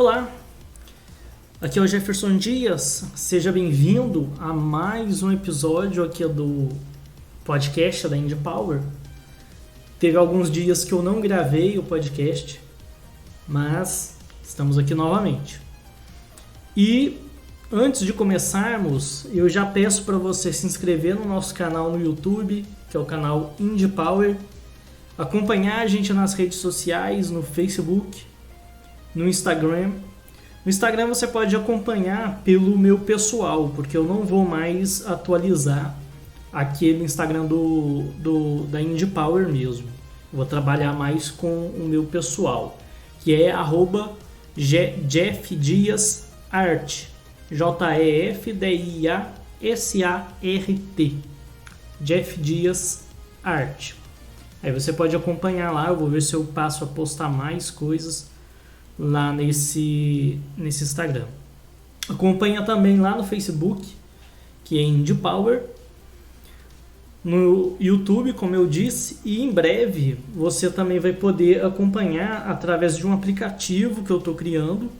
Olá, aqui é o Jefferson Dias, seja bem-vindo a mais um episódio aqui do podcast da Indie Power. Teve alguns dias que eu não gravei o podcast, mas estamos aqui novamente. E antes de começarmos, eu já peço para você se inscrever no nosso canal no YouTube, que é o canal Indie Power, acompanhar a gente nas redes sociais, no Facebook, no Instagram. No Instagram você pode acompanhar pelo meu pessoal, porque eu não vou mais atualizar aquele Instagram da Indie Power mesmo. Vou trabalhar mais com o meu pessoal, que é @JeffDiasArt, JEFDIASART, Jeff Dias Art. Aí você pode acompanhar lá, eu vou ver se eu passo a postar mais coisas lá nesse Instagram. Acompanha também lá no Facebook, que é Indie Power, no YouTube, como eu disse, e em breve você também vai poder acompanhar através de um aplicativo que eu estou criando,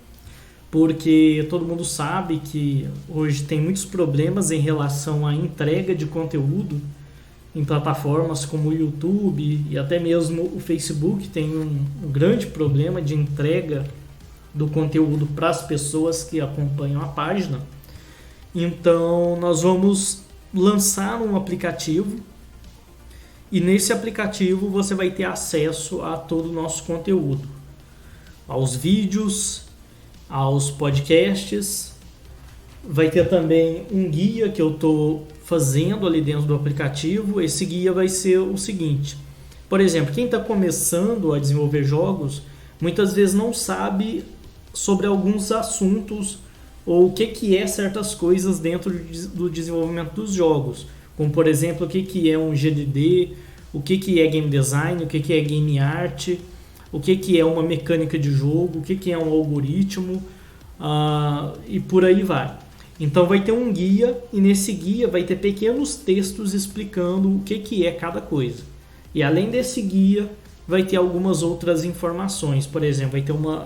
porque todo mundo sabe que hoje tem muitos problemas em relação à entrega de conteúdo em plataformas como o YouTube e até mesmo o Facebook tem um grande problema de entrega do conteúdo para as pessoas que acompanham a página. Então nós vamos lançar um aplicativo e nesse aplicativo você vai ter acesso a todo o nosso conteúdo, aos vídeos, aos podcasts. Vai ter também um guia que eu estou fazendo ali dentro do aplicativo. Esse guia vai ser o seguinte: por exemplo, quem está começando a desenvolver jogos muitas vezes não sabe sobre alguns assuntos ou o que é certas coisas dentro do desenvolvimento dos jogos, como por exemplo o que é um GDD, o que é game design, o que é game art, o que é uma mecânica de jogo, o que é um algoritmo, e por aí vai. Então vai ter um guia e nesse guia vai ter pequenos textos explicando o que é cada coisa. E além desse guia vai ter algumas outras informações. Por exemplo,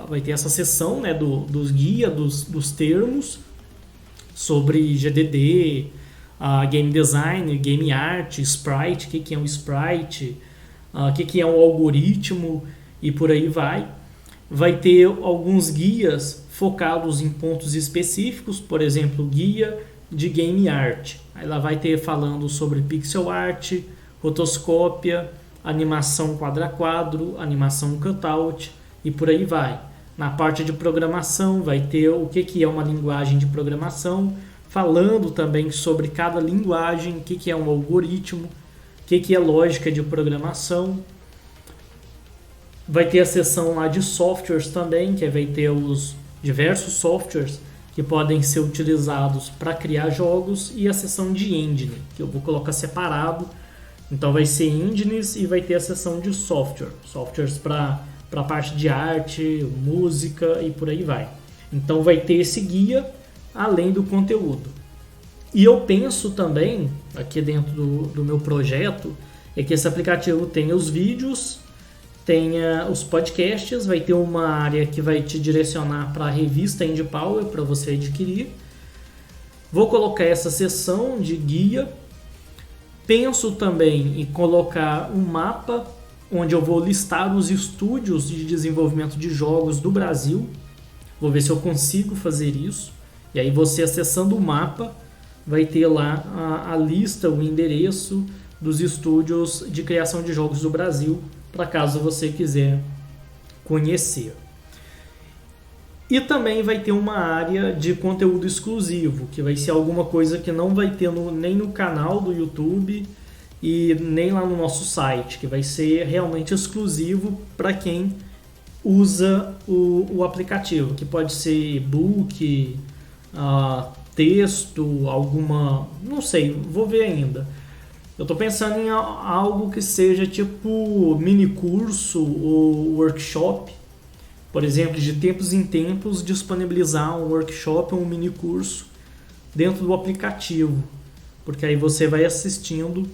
vai ter essa seção, né, dos guias, dos termos sobre GDD, game design, game art, sprite, o que é um sprite, o que é um algoritmo e por aí vai. Vai ter alguns guias focados em pontos específicos, por exemplo, guia de game art. Aí lá vai ter falando sobre pixel art, rotoscópia, animação quadro a quadro, animação cutout e por aí vai. Na parte de programação vai ter o que é uma linguagem de programação, falando também sobre cada linguagem, o que é um algoritmo, o que é lógica de programação. Vai ter a seção lá de softwares também, que vai ter os diversos softwares que podem ser utilizados para criar jogos, e a seção de engine, que eu vou colocar separado. Então vai ser engines e vai ter a seção de softwares para a parte de arte, música e por aí vai. Então vai ter esse guia além do conteúdo. E eu penso também, aqui dentro do meu projeto, é que esse aplicativo tenha os vídeos, tenha os podcasts, vai ter uma área que vai te direcionar para a revista Indie Power para você adquirir. Vou colocar essa seção de guia. Penso também em colocar um mapa onde eu vou listar os estúdios de desenvolvimento de jogos do Brasil. Vou ver se eu consigo fazer isso. E aí você acessando o mapa vai ter lá a lista, o endereço dos estúdios de criação de jogos do Brasil, para caso você quiser conhecer. E também vai ter uma área de conteúdo exclusivo, que vai ser alguma coisa que não vai ter nem no canal do YouTube e nem lá no nosso site, que vai ser realmente exclusivo para quem usa o aplicativo, que pode ser e-book, texto, alguma... não sei, vou ver ainda. Eu estou pensando em algo que seja tipo mini curso ou workshop. Por exemplo, de tempos em tempos disponibilizar um workshop ou um mini curso dentro do aplicativo. Porque aí você vai assistindo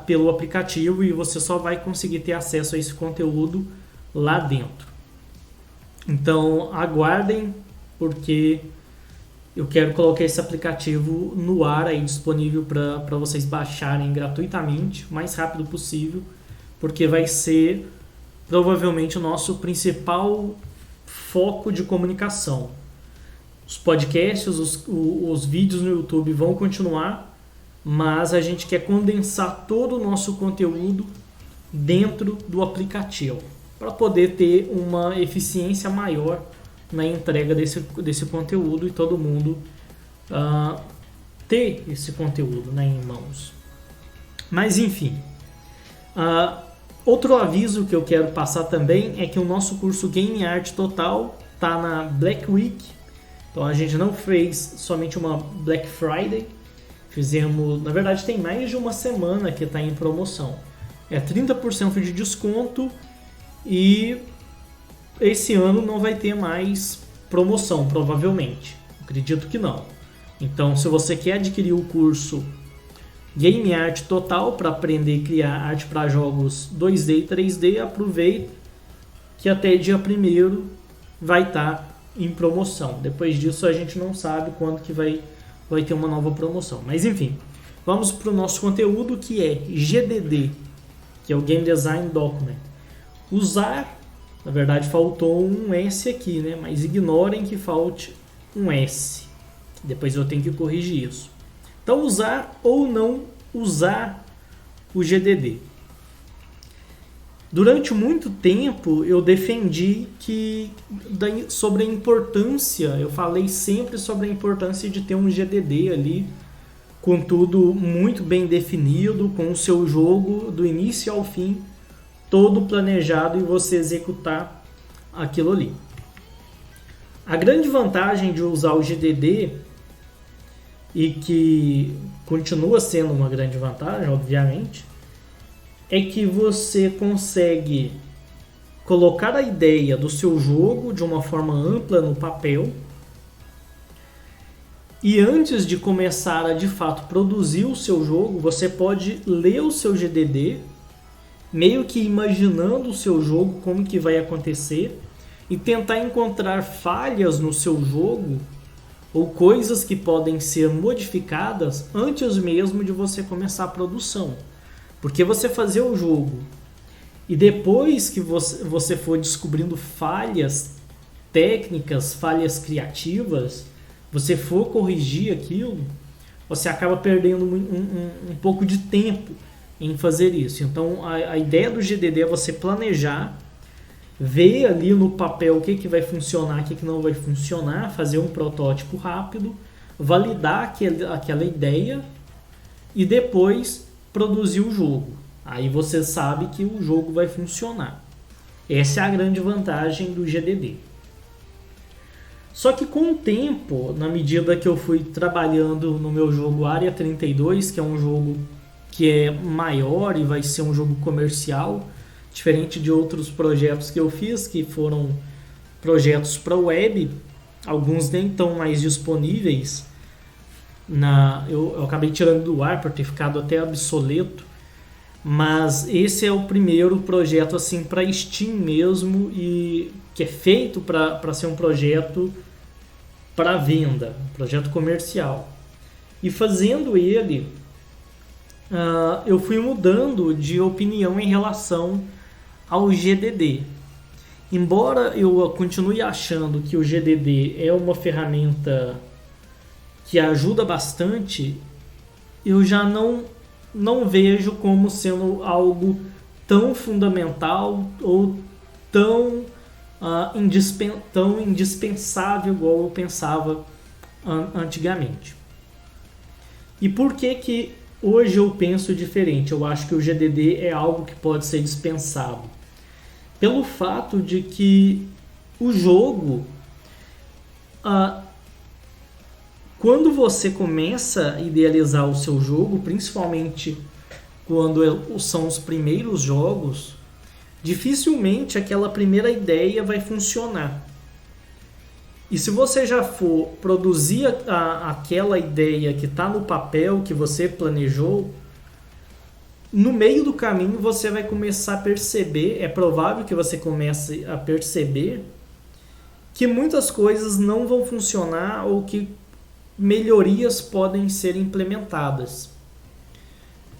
pelo aplicativo e você só vai conseguir ter acesso a esse conteúdo lá dentro. Então aguardem, porque eu quero colocar esse aplicativo no ar aí, disponível para vocês baixarem gratuitamente, o mais rápido possível, porque vai ser provavelmente o nosso principal foco de comunicação. Os podcasts, os vídeos no YouTube vão continuar, mas a gente quer condensar todo o nosso conteúdo dentro do aplicativo, para poder ter uma eficiência maior na entrega desse conteúdo e todo mundo ter esse conteúdo, né, em mãos. Mas enfim, outro aviso que eu quero passar também é que o nosso curso Game Art Total está na Black Week. Então a gente não fez somente uma Black Friday, fizemos, na verdade tem mais de uma semana que está em promoção. É 30% de desconto e esse ano não vai ter mais promoção, provavelmente. Acredito que não. Então, se você quer adquirir o curso Game Art Total para aprender a criar arte para jogos 2D e 3D, aproveite que até dia 1º vai estar em promoção. Depois disso a gente não sabe quando que vai ter uma nova promoção. Mas enfim, vamos para o nosso conteúdo, que é GDD, que é o Game Design Document. Usar, na verdade faltou um S aqui, né? Mas ignorem que falte um S. Depois eu tenho que corrigir isso. Então, usar ou não usar o GDD. Durante muito tempo eu defendi sobre a importância, eu falei sempre sobre a importância de ter um GDD ali, com tudo muito bem definido, com o seu jogo do início ao fim, todo planejado, e você executar aquilo ali. A grande vantagem de usar o GDD, e que continua sendo uma grande vantagem, obviamente, é que você consegue colocar a ideia do seu jogo de uma forma ampla no papel, e antes de começar a de fato produzir o seu jogo, você pode ler o seu GDD, meio que imaginando o seu jogo, como que vai acontecer, e tentar encontrar falhas no seu jogo ou coisas que podem ser modificadas antes mesmo de você começar a produção. Porque você fazer o jogo e depois que você for descobrindo falhas técnicas, falhas criativas, você for corrigir aquilo, você acaba perdendo um pouco de tempo em fazer isso. Então a ideia do GDD é você planejar, ver ali no papel o que vai funcionar, o que não vai funcionar, fazer um protótipo rápido, validar aquela ideia e depois produzir o jogo. Aí você sabe que o jogo vai funcionar. Essa é a grande vantagem do GDD. Só que com o tempo, na medida que eu fui trabalhando no meu jogo Área 32, que é um jogo que é maior e vai ser um jogo comercial, diferente de outros projetos que eu fiz, que foram projetos para web, alguns nem tão mais disponíveis. Eu acabei tirando do ar por ter ficado até obsoleto, mas esse é o primeiro projeto assim para Steam mesmo, e que é feito para ser um projeto para venda, um projeto comercial. E fazendo ele, eu fui mudando de opinião em relação ao GDD. Embora eu continue achando que o GDD é uma ferramenta que ajuda bastante, eu já não vejo como sendo algo tão fundamental ou tão indispensável igual eu pensava antigamente. E por que hoje eu penso diferente? Eu acho que o GDD é algo que pode ser dispensado. Pelo fato de que o jogo, quando você começa a idealizar o seu jogo, principalmente quando são os primeiros jogos, dificilmente aquela primeira ideia vai funcionar. E se você já for produzir aquela ideia que está no papel, que você planejou, no meio do caminho você vai começar a perceber, é provável que você comece a perceber que muitas coisas não vão funcionar ou que melhorias podem ser implementadas.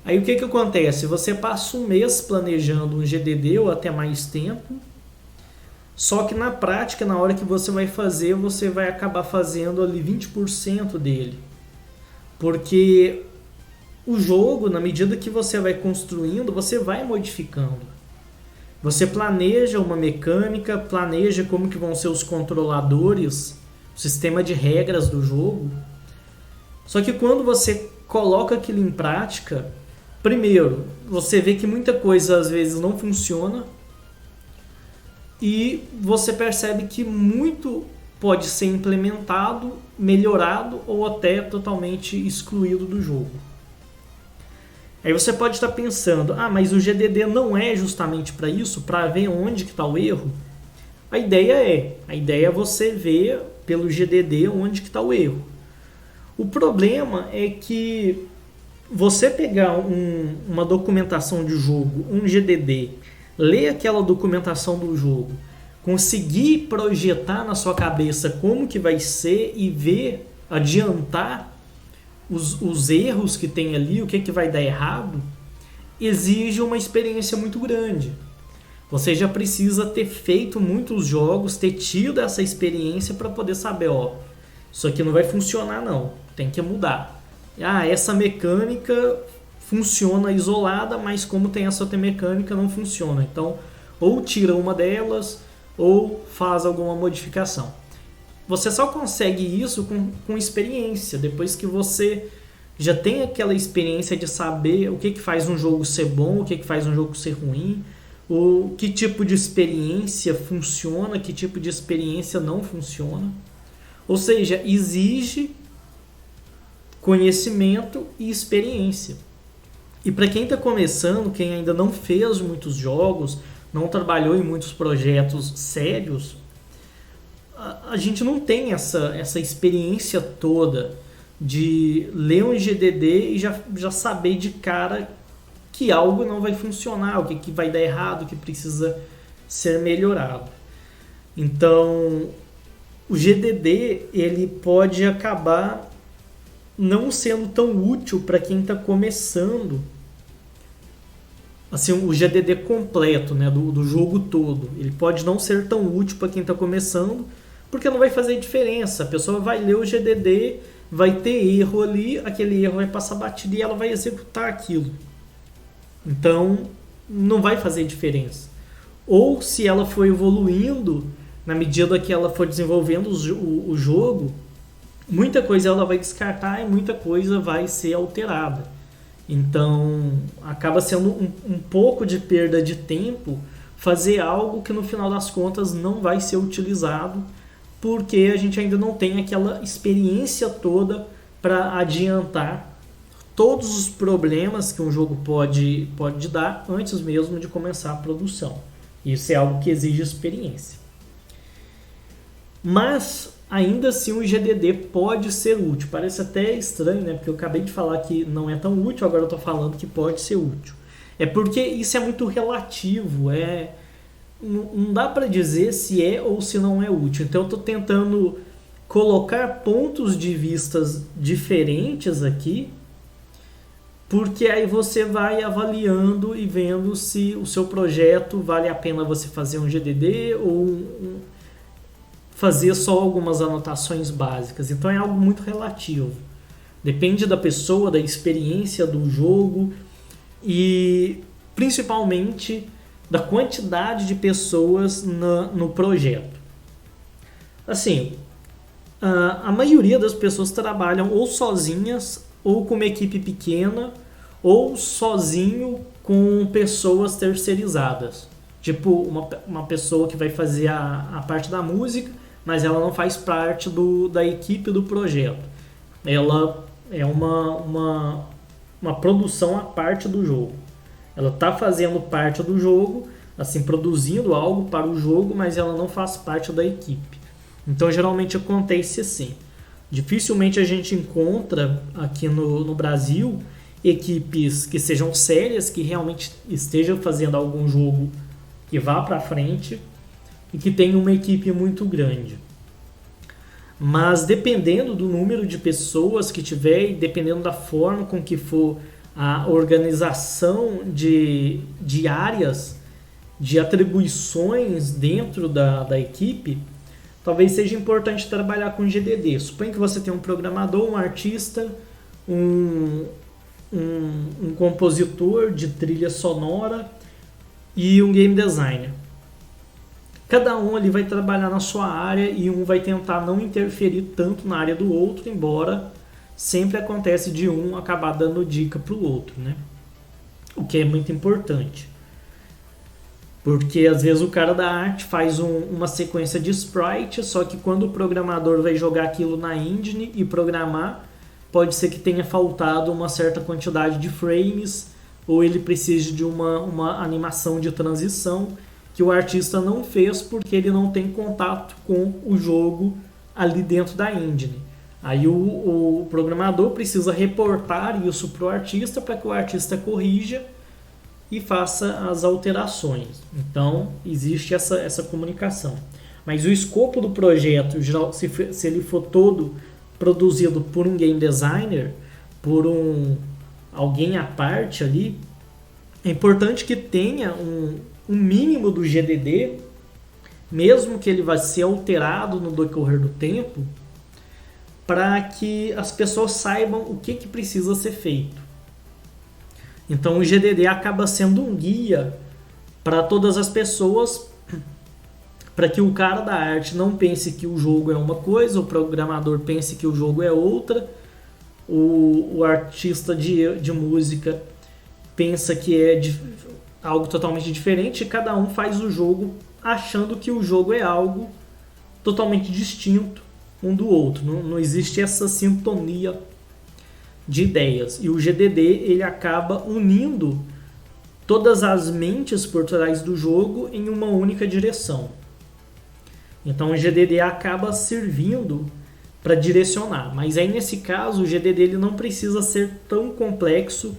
Aí o que acontece? Você passa um mês planejando um GDD ou até mais tempo, só que na prática, na hora que você vai fazer, você vai acabar fazendo ali 20% dele. Porque o jogo, na medida que você vai construindo, você vai modificando. Você planeja uma mecânica, planeja como que vão ser os controladores, o sistema de regras do jogo. Só que quando você coloca aquilo em prática, primeiro, você vê que muita coisa às vezes não funciona e você percebe que muito pode ser implementado, melhorado ou até totalmente excluído do jogo. Aí você pode estar pensando, mas o GDD não é justamente para isso, para ver onde que está o erro? A ideia é você ver pelo GDD onde que está o erro. O problema é que você pegar uma documentação de jogo, um GDD, ler aquela documentação do jogo, conseguir projetar na sua cabeça como que vai ser e ver, adiantar os erros que tem ali, o que vai dar errado, exige uma experiência muito grande. Você já precisa ter feito muitos jogos, ter tido essa experiência para poder saber, isso aqui não vai funcionar não, tem que mudar. Essa mecânica funciona isolada, mas como tem essa outra mecânica não funciona. Então, ou tira uma delas, ou faz alguma modificação. Você só consegue isso com experiência, depois que você já tem aquela experiência de saber o que faz um jogo ser bom, o que faz um jogo ser ruim, que tipo de experiência funciona, que tipo de experiência não funciona. Ou seja, exige conhecimento e experiência. E para quem está começando, quem ainda não fez muitos jogos, não trabalhou em muitos projetos sérios, a gente não tem essa experiência toda de ler um GDD e já saber de cara que algo não vai funcionar, o que vai dar errado, o que precisa ser melhorado. Então, o GDD ele pode acabar não sendo tão útil para quem está começando. Assim, o GDD completo, né, do jogo todo, ele pode não ser tão útil para quem está começando, porque não vai fazer diferença. A pessoa vai ler o GDD, vai ter erro ali, aquele erro vai passar batido e ela vai executar aquilo. Então, não vai fazer diferença. Ou se ela for evoluindo, na medida que ela for desenvolvendo o jogo, muita coisa ela vai descartar e muita coisa vai ser alterada. Então, acaba sendo um pouco de perda de tempo fazer algo que no final das contas não vai ser utilizado, porque a gente ainda não tem aquela experiência toda para adiantar todos os problemas que um jogo pode dar antes mesmo de começar a produção. Isso é algo que exige experiência. Mas, ainda assim, o GDD pode ser útil. Parece até estranho, né? Porque eu acabei de falar que não é tão útil, agora eu estou falando que pode ser útil. É porque isso é muito relativo, não dá para dizer se é ou se não é útil. Então eu estou tentando colocar pontos de vistas diferentes aqui, porque aí você vai avaliando e vendo se o seu projeto vale a pena você fazer um GDD ou fazer só algumas anotações básicas. Então é algo muito relativo. Depende da pessoa, da experiência do jogo e principalmente da quantidade de pessoas no projeto. Assim, a maioria das pessoas trabalham ou sozinhas, ou com uma equipe pequena, ou sozinho com pessoas terceirizadas. Tipo, uma pessoa que vai fazer a parte da música, mas ela não faz parte da equipe do projeto. Ela é uma produção à parte do jogo. Ela está fazendo parte do jogo, assim, produzindo algo para o jogo, mas ela não faz parte da equipe. Então, geralmente acontece assim. Dificilmente a gente encontra aqui no Brasil equipes que sejam sérias, que realmente estejam fazendo algum jogo que vá para frente, e que tem uma equipe muito grande. Mas dependendo do número de pessoas que tiver e dependendo da forma com que for a organização de áreas, de atribuições dentro da equipe, talvez seja importante trabalhar com GDD. Suponha que você tem um programador, um artista, um compositor de trilha sonora e um game designer. Cada um ali vai trabalhar na sua área e um vai tentar não interferir tanto na área do outro, embora sempre acontece de um acabar dando dica para o outro, né? O que é muito importante. Porque às vezes o cara da arte faz uma sequência de sprite, só que quando o programador vai jogar aquilo na engine e programar, pode ser que tenha faltado uma certa quantidade de frames, ou ele precise de uma animação de transição que o artista não fez porque ele não tem contato com o jogo ali dentro da engine. Aí o programador precisa reportar isso para o artista para que o artista corrija e faça as alterações. Então, existe essa comunicação. Mas o escopo do projeto, se ele for todo produzido por um game designer, por alguém à parte ali, é importante que tenha um mínimo do GDD, mesmo que ele vai ser alterado no decorrer do tempo, para que as pessoas saibam o que precisa ser feito. Então o GDD acaba sendo um guia para todas as pessoas, para que o cara da arte não pense que o jogo é uma coisa, o programador pense que o jogo é outra, o artista de música pensa que é algo totalmente diferente, e cada um faz o jogo achando que o jogo é algo totalmente distinto um do outro. Não existe essa sintonia de ideias. E o GDD ele acaba unindo todas as mentes por trás do jogo em uma única direção. Então o GDD acaba servindo para direcionar. Mas aí nesse caso o GDD ele não precisa ser tão complexo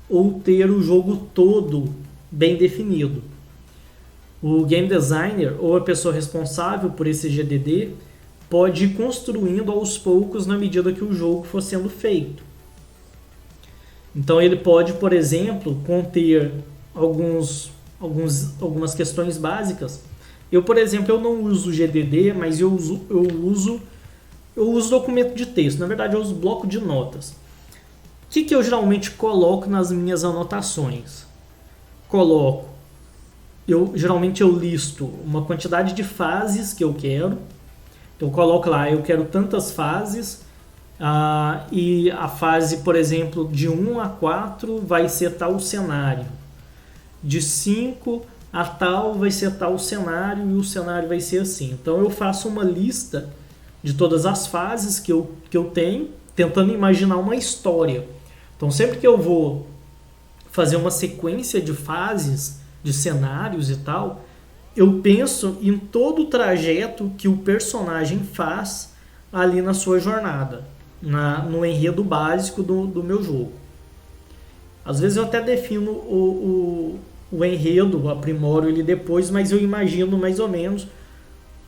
ou ter o jogo todo bem definido. O game designer ou a pessoa responsável por esse GDD pode ir construindo aos poucos na medida que o jogo for sendo feito. Então ele pode, por exemplo, conter algumas questões básicas. Eu, por exemplo, eu não uso GDD, mas eu uso documento de texto. Na verdade, eu uso bloco de notas. O que eu geralmente coloco nas minhas anotações? Geralmente eu listo uma quantidade de fases que eu quero. Eu coloco lá, eu quero tantas fases, e a fase, por exemplo, de 1 a 4 vai ser tal cenário. De 5 a tal vai ser tal cenário e o cenário vai ser assim. Então eu faço uma lista de todas as fases que eu tenho, tentando imaginar uma história. Então sempre que eu vou fazer uma sequência de fases, de cenários e tal, eu penso em todo o trajeto que o personagem faz ali na sua jornada, no enredo básico do meu jogo. Às vezes eu até defino o enredo, aprimoro ele depois, mas eu imagino mais ou menos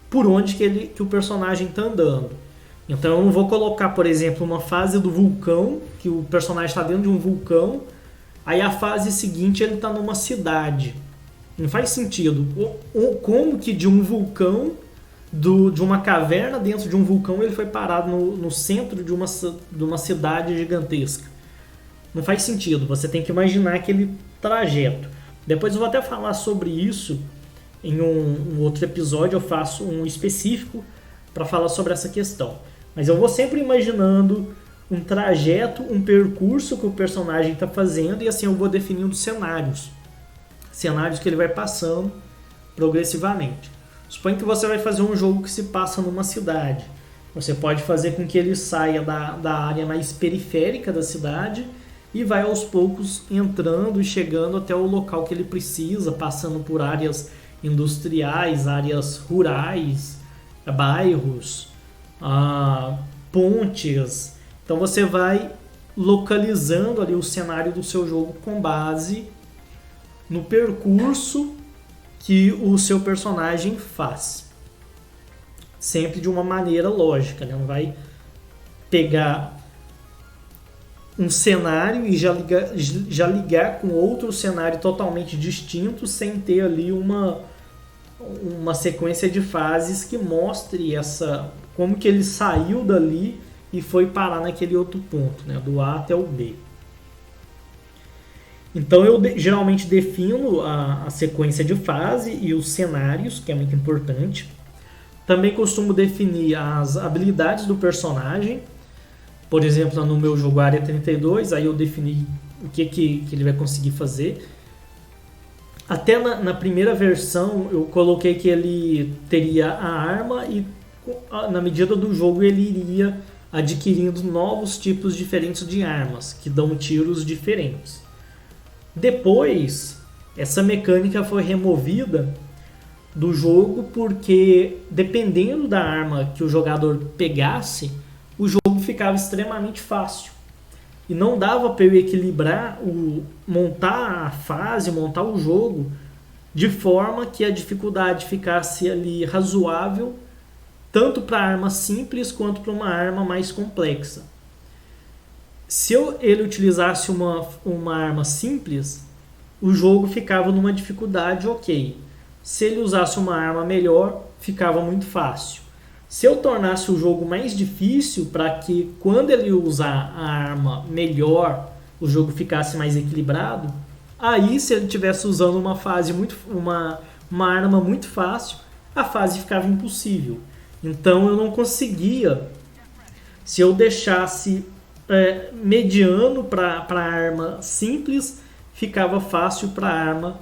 por onde que o personagem está andando. Então eu não vou colocar, por exemplo, uma fase do vulcão, que o personagem está dentro de um vulcão, aí a fase seguinte ele está numa cidade. Não faz sentido. Como que de um vulcão, de uma caverna dentro de um vulcão, ele foi parado no centro de uma cidade gigantesca? Não faz sentido. Você tem que imaginar aquele trajeto. Depois eu vou até falar sobre isso em um outro episódio. Eu faço um específico para falar sobre essa questão. Mas eu vou sempre imaginando um trajeto, um percurso que o personagem está fazendo, e assim eu vou definindo cenários que ele vai passando progressivamente. Suponha que você vai fazer um jogo que se passa numa cidade. Você pode fazer com que ele saia da área mais periférica da cidade e vai aos poucos entrando e chegando até o local que ele precisa, passando por áreas industriais, áreas rurais, bairros, pontes. Então você vai localizando ali o cenário do seu jogo com base no percurso que o seu personagem faz. Sempre de uma maneira lógica, né? Não vai pegar um cenário e já ligar com outro cenário totalmente distinto sem ter ali uma sequência de fases que mostre como que ele saiu dali e foi parar naquele outro ponto, né? Do A até o B. Então eu geralmente defino a sequência de fase e os cenários, que é muito importante. Também costumo definir as habilidades do personagem. Por exemplo, no meu jogo Área 32, aí eu defini o que ele vai conseguir fazer. Até na primeira versão eu coloquei que ele teria a arma e na medida do jogo ele iria adquirindo novos tipos diferentes de armas, que dão tiros diferentes. Depois, essa mecânica foi removida do jogo porque, dependendo da arma que o jogador pegasse, o jogo ficava extremamente fácil. E não dava para eu equilibrar, montar a fase, montar o jogo, de forma que a dificuldade ficasse ali razoável, tanto para arma simples quanto para uma arma mais complexa. Se ele utilizasse uma arma simples, o jogo ficava numa dificuldade ok. Se ele usasse uma arma melhor, ficava muito fácil. Se eu tornasse o jogo mais difícil para que quando ele usar a arma melhor, o jogo ficasse mais equilibrado, aí se ele estivesse usando uma arma muito fácil, a fase ficava impossível. Então eu não conseguia, se eu deixasse mediano para a arma simples, ficava fácil para a arma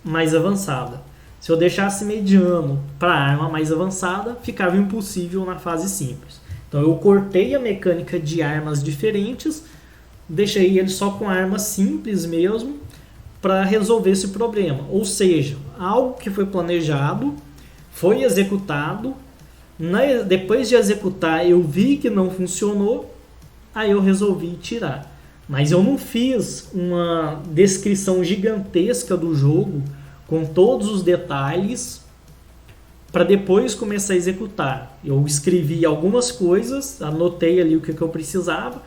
mais avançada. Se eu deixasse mediano para a arma mais avançada, ficava impossível na fase simples. Então eu cortei a mecânica de armas diferentes, deixei ele só com armas simples mesmo para resolver esse problema. Ou seja, algo que foi planejado, foi executado, depois de executar eu vi que não funcionou, aí eu resolvi tirar. Mas eu não fiz uma descrição gigantesca do jogo com todos os detalhes para depois começar a executar. Eu escrevi algumas coisas, anotei ali o que eu precisava,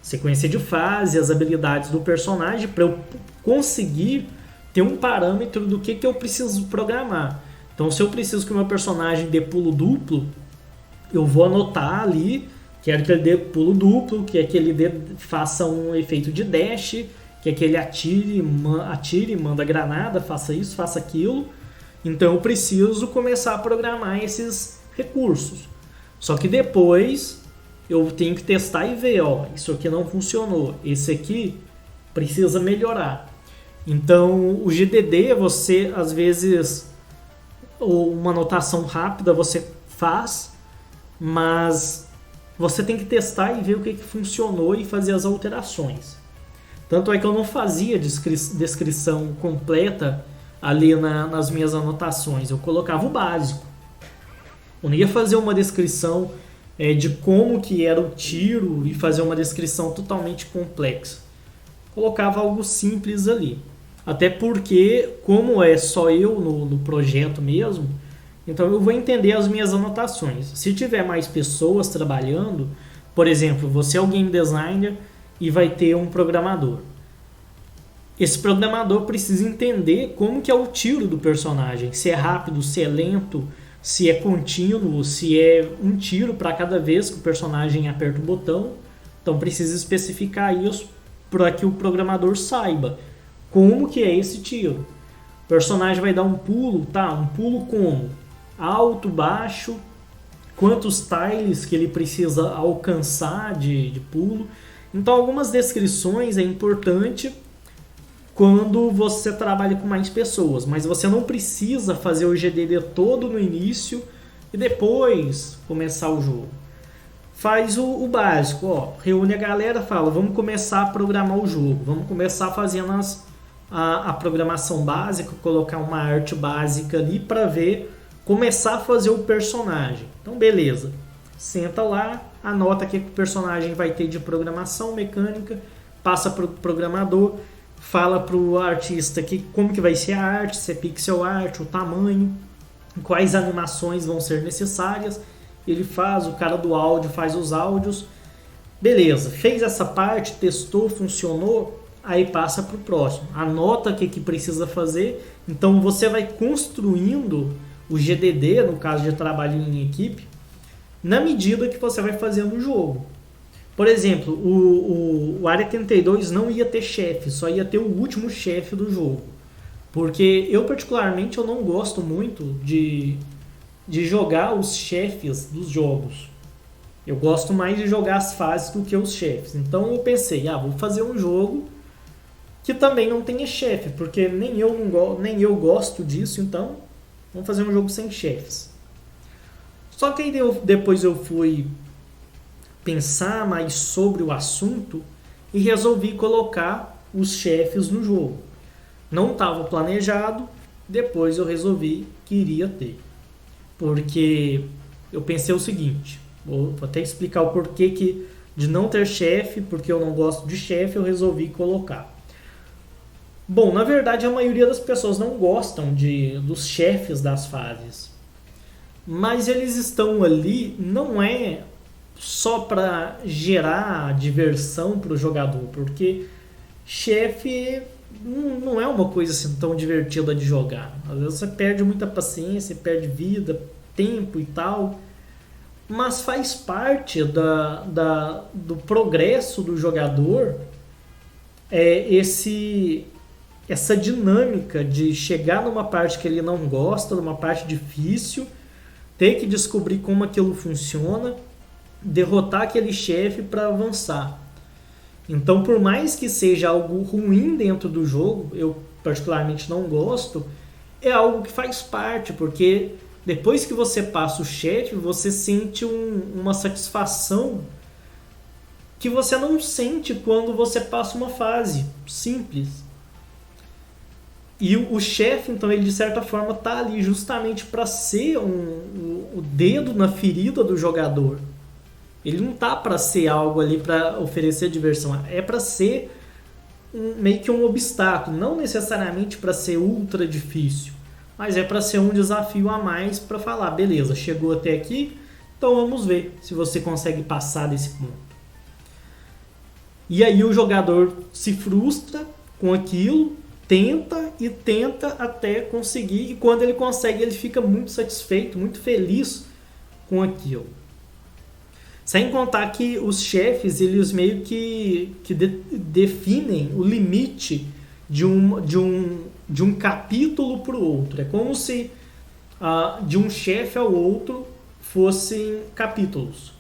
sequência de fase, as habilidades do personagem, para eu conseguir ter um parâmetro do que eu preciso programar. Então, se eu preciso que o meu personagem dê pulo duplo, eu vou anotar ali, quero que ele dê pulo duplo, que ele faça um efeito de dash, que ele atire, manda granada, faça isso, faça aquilo. Então eu preciso começar a programar esses recursos. Só que depois eu tenho que testar e ver, isso aqui não funcionou, esse aqui precisa melhorar. Então o GDD, você às vezes, uma anotação rápida você faz, mas você tem que testar e ver o que funcionou e fazer as alterações. Tanto é que eu não fazia descrição completa ali nas minhas anotações. Eu colocava o básico. Eu não ia fazer uma descrição de como que era o tiro e fazer uma descrição totalmente complexa. Colocava algo simples ali. Até porque, como é só eu no projeto mesmo, então eu vou entender as minhas anotações. Se tiver mais pessoas trabalhando, por exemplo, você é o game designer e vai ter um programador. Esse programador precisa entender como que é o tiro do personagem, se é rápido, se é lento, se é contínuo, se é um tiro para cada vez que o personagem aperta o botão. Então precisa especificar isso para que o programador saiba como que é esse tiro. O personagem vai dar um pulo, um pulo como? Alto, baixo, quantos tiles que ele precisa alcançar de pulo. Então algumas descrições é importante quando você trabalha com mais pessoas, mas você não precisa fazer o GDD todo no início e depois começar o jogo. Faz o básico, reúne a galera, fala, vamos começar a programar o jogo, vamos começar fazendo a programação básica, colocar uma arte básica ali para começar a fazer o personagem. Então beleza, senta lá, anota o que o personagem vai ter de programação mecânica, passa para o programador. fala pro artista como que vai ser a arte, se é pixel art, o tamanho, quais animações vão ser necessárias. Ele faz, o cara do áudio faz os áudios. Beleza, fez essa parte, testou, funcionou, aí passa para o próximo. Anota o que precisa fazer. Então você vai construindo o GDD, no caso de trabalho em equipe, na medida que você vai fazendo o jogo. Por exemplo, o Área 32 não ia ter chefe, só ia ter o último chefe do jogo. Porque eu particularmente eu não gosto muito de jogar os chefes dos jogos. Eu gosto mais de jogar as fases do que os chefes. Então eu pensei, vou fazer um jogo que também não tenha chefe, porque nem eu gosto disso, então vamos fazer um jogo sem chefes. Só que aí depois eu fui pensar mais sobre o assunto e resolvi colocar os chefes no jogo. Não estava planejado, depois eu resolvi que iria ter. Porque eu pensei o seguinte, vou até explicar o porquê de não ter chefe, porque eu não gosto de chefe, eu resolvi colocar. Bom, na verdade a maioria das pessoas não gostam dos chefes das fases. Mas eles estão ali, não é só para gerar diversão para o jogador, porque chefe não é uma coisa assim tão divertida de jogar. Às vezes você perde muita paciência, perde vida, tempo e tal, mas faz parte do progresso do jogador essa dinâmica de chegar numa parte que ele não gosta, numa parte difícil, ter que descobrir como aquilo funciona, derrotar aquele chefe para avançar. Então, por mais que seja algo ruim dentro do jogo, eu particularmente não gosto, é algo que faz parte, porque depois que você passa o chefe, você sente uma satisfação que você não sente quando você passa uma fase simples. E o chefe, então, ele de certa forma está ali justamente para ser o dedo na ferida do jogador. Ele não tá para ser algo ali para oferecer diversão, é para ser meio que um obstáculo, não necessariamente para ser ultra difícil, mas é para ser um desafio a mais para falar, beleza, chegou até aqui, então vamos ver se você consegue passar desse ponto. E aí o jogador se frustra com aquilo, tenta até conseguir, e quando ele consegue ele fica muito satisfeito, muito feliz com aquilo. Sem contar que os chefes, eles meio que definem o limite de um capítulo para o outro. É como se de um chefe ao outro fossem capítulos.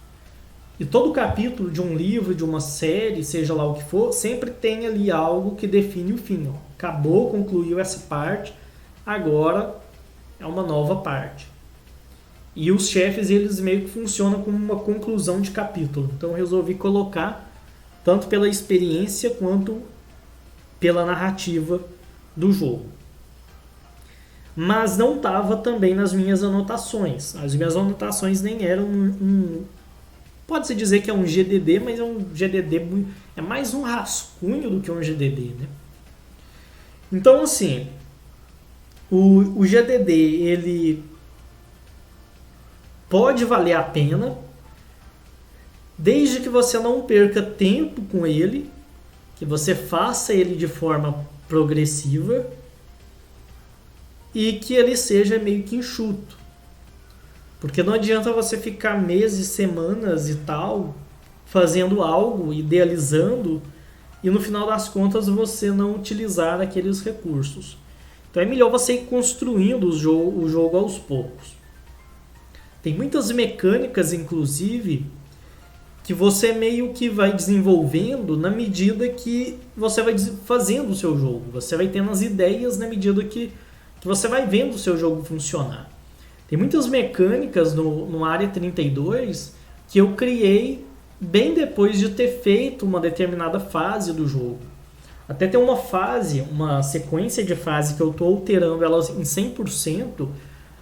E todo capítulo de um livro, de uma série, seja lá o que for, sempre tem ali algo que define o fim. Acabou, concluiu essa parte, agora é uma nova parte. E os chefes, eles meio que funcionam como uma conclusão de capítulo. Então eu resolvi colocar, tanto pela experiência quanto pela narrativa do jogo. Mas não estava também nas minhas anotações. As minhas anotações nem eram pode-se dizer que é um GDD, mas é um GDD, é mais um rascunho do que um GDD, né? Então, assim, o GDD, ele pode valer a pena, desde que você não perca tempo com ele, que você faça ele de forma progressiva e que ele seja meio que enxuto. Porque não adianta você ficar meses, semanas e tal, fazendo algo, idealizando, e no final das contas você não utilizar aqueles recursos. Então é melhor você ir construindo o jogo aos poucos. Tem muitas mecânicas, inclusive, que você meio que vai desenvolvendo na medida que você vai fazendo o seu jogo. Você vai tendo as ideias na medida que você vai vendo o seu jogo funcionar. Tem muitas mecânicas no Área 32 que eu criei bem depois de ter feito uma determinada fase do jogo. Até tem uma sequência de fase que eu estou alterando elas em 100%,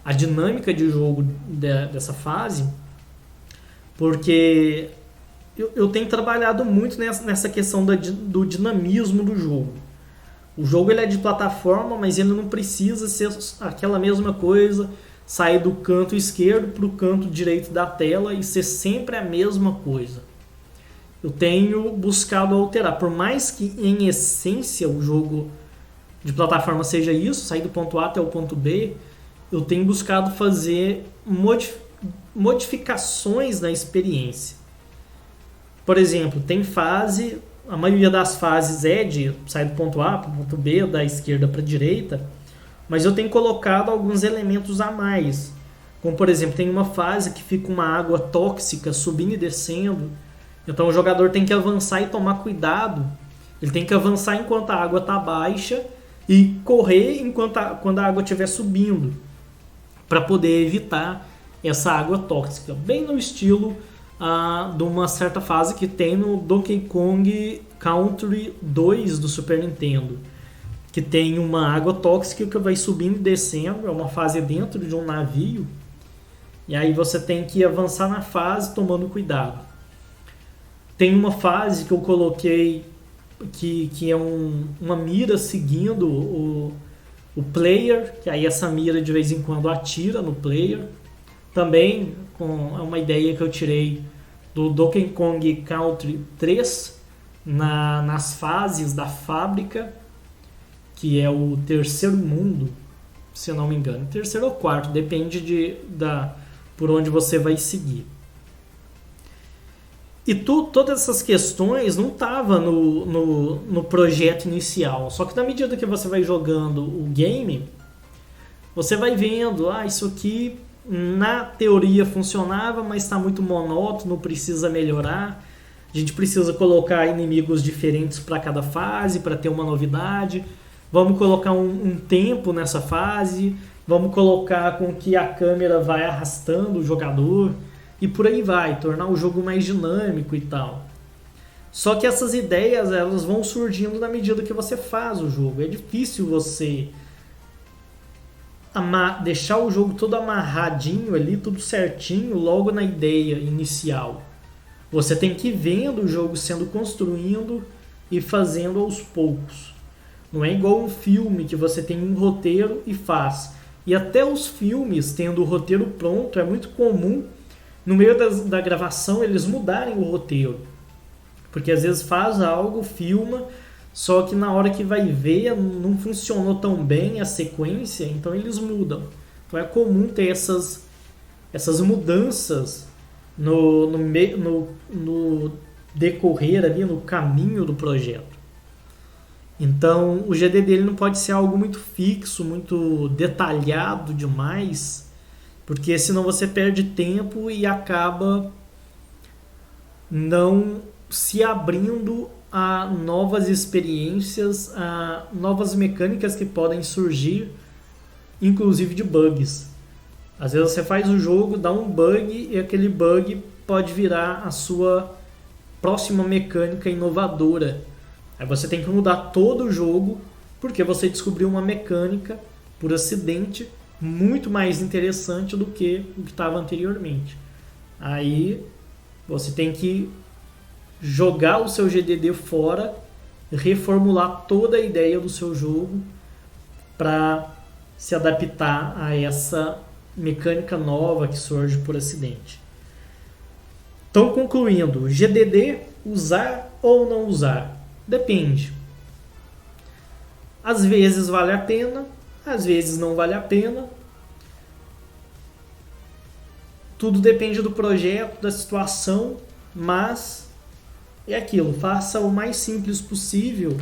a dinâmica de jogo dessa fase, porque eu tenho trabalhado muito nessa questão do dinamismo do jogo. O jogo ele é de plataforma, mas ele não precisa ser aquela mesma coisa, sair do canto esquerdo para o canto direito da tela e ser sempre a mesma coisa. Eu tenho buscado alterar, por mais que em essência o jogo de plataforma seja isso, sair do ponto A até o ponto B, eu tenho buscado fazer modificações na experiência. Por exemplo, tem fase, a maioria das fases é de sair do ponto A para o ponto B, da esquerda para a direita, mas eu tenho colocado alguns elementos a mais. Como, por exemplo, tem uma fase que fica uma água tóxica subindo e descendo, então o jogador tem que avançar e tomar cuidado. Ele tem que avançar enquanto a água está baixa e correr quando a água estiver subindo, para poder evitar essa água tóxica. Bem no estilo de uma certa fase que tem no Donkey Kong Country 2 do Super Nintendo, que tem uma água tóxica que vai subindo e descendo, é uma fase dentro de um navio, e aí você tem que avançar na fase tomando cuidado. Tem uma fase que eu coloquei que é uma mira seguindo o player, que aí essa mira de vez em quando atira no player. Também é uma ideia que eu tirei do Donkey Kong Country 3, nas fases da fábrica, que é o terceiro mundo, se eu não me engano. Terceiro ou quarto, depende por onde você vai seguir. E todas essas questões não estavam no projeto inicial. Só que na medida que você vai jogando o game, você vai vendo, isso aqui na teoria funcionava, mas está muito monótono, precisa melhorar. A gente precisa colocar inimigos diferentes para cada fase, para ter uma novidade. Vamos colocar um tempo nessa fase, vamos colocar com que a câmera vai arrastando o jogador. E por aí vai, tornar o jogo mais dinâmico e tal. Só que essas ideias elas vão surgindo na medida que você faz o jogo. É difícil você deixar o jogo todo amarradinho ali, tudo certinho, logo na ideia inicial. Você tem que ir vendo o jogo sendo construindo e fazendo aos poucos. Não é igual um filme que você tem um roteiro e faz. E até os filmes, tendo o roteiro pronto, é muito comum no meio da gravação eles mudarem o roteiro, porque às vezes faz algo, filma, só que na hora que vai ver não funcionou tão bem a sequência, então eles mudam. Então é comum ter essas mudanças no decorrer ali, no caminho do projeto. Então o GDD ele não pode ser algo muito fixo, muito detalhado demais, porque senão você perde tempo e acaba não se abrindo a novas experiências, a novas mecânicas que podem surgir, inclusive de bugs. Às vezes você faz o jogo, dá um bug e aquele bug pode virar a sua próxima mecânica inovadora. Aí você tem que mudar todo o jogo porque você descobriu uma mecânica por acidente muito mais interessante do que o que estava anteriormente. Aí você tem que jogar o seu GDD fora, reformular toda a ideia do seu jogo para se adaptar a essa mecânica nova que surge por acidente. Então, concluindo, GDD, usar ou não usar? Depende. Às vezes vale a pena, às vezes não vale a pena. Tudo depende do projeto, da situação, mas é aquilo, faça o mais simples possível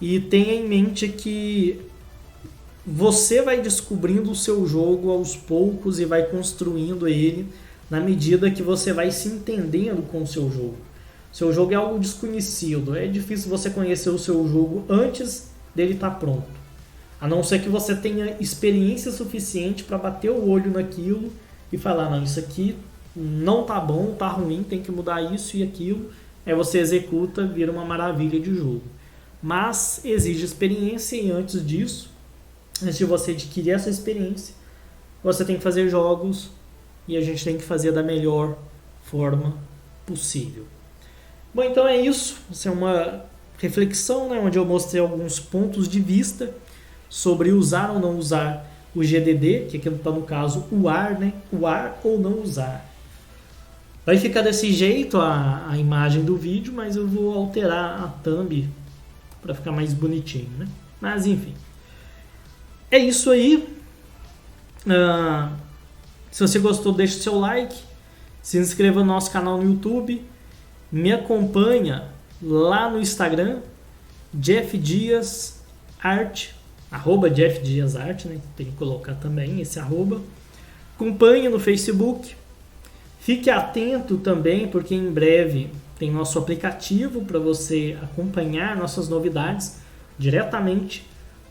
e tenha em mente que você vai descobrindo o seu jogo aos poucos e vai construindo ele na medida que você vai se entendendo com o seu jogo. Seu jogo é algo desconhecido, é difícil você conhecer o seu jogo antes dele estar pronto. A não ser que você tenha experiência suficiente para bater o olho naquilo e falar, não, isso aqui não tá bom, tá ruim, tem que mudar isso e aquilo. Aí você executa, vira uma maravilha de jogo. Mas exige experiência e antes disso, antes de você adquirir essa experiência, você tem que fazer jogos e a gente tem que fazer da melhor forma possível. Bom, então é isso. Essa é uma reflexão, né, onde eu mostrei alguns pontos de vista sobre usar ou não usar o GDD, que aqui está no caso o ar, né, o ar ou não usar. Vai ficar desse jeito a imagem do vídeo, mas eu vou alterar a thumb para ficar mais bonitinho, né? Mas enfim, é isso aí. Se você gostou, deixe o seu like, se inscreva no nosso canal no YouTube, me acompanha lá no Instagram, Jeff Dias Art, @Jeff Dias Art, né? Tem que colocar também esse arroba. Acompanhe no Facebook. Fique atento também, porque em breve tem nosso aplicativo para você acompanhar nossas novidades diretamente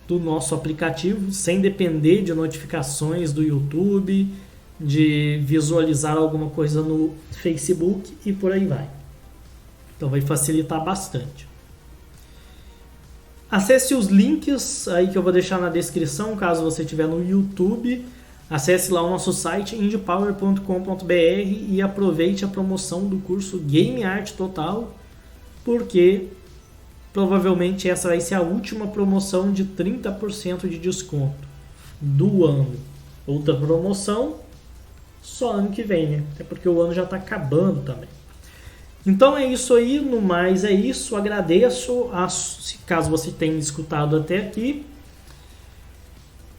do nosso aplicativo, sem depender de notificações do YouTube, de visualizar alguma coisa no Facebook e por aí vai. Então vai facilitar bastante. Acesse os links aí que eu vou deixar na descrição, caso você estiver no YouTube. Acesse lá o nosso site indiepower.com.br e aproveite a promoção do curso Game Art Total, porque provavelmente essa vai ser a última promoção de 30% de desconto do ano. Outra promoção só ano que vem, né? Até porque o ano já está acabando também. Então é isso aí, no mais é isso. Agradeço, caso você tenha escutado até aqui.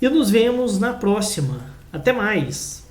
E nos vemos na próxima. Até mais!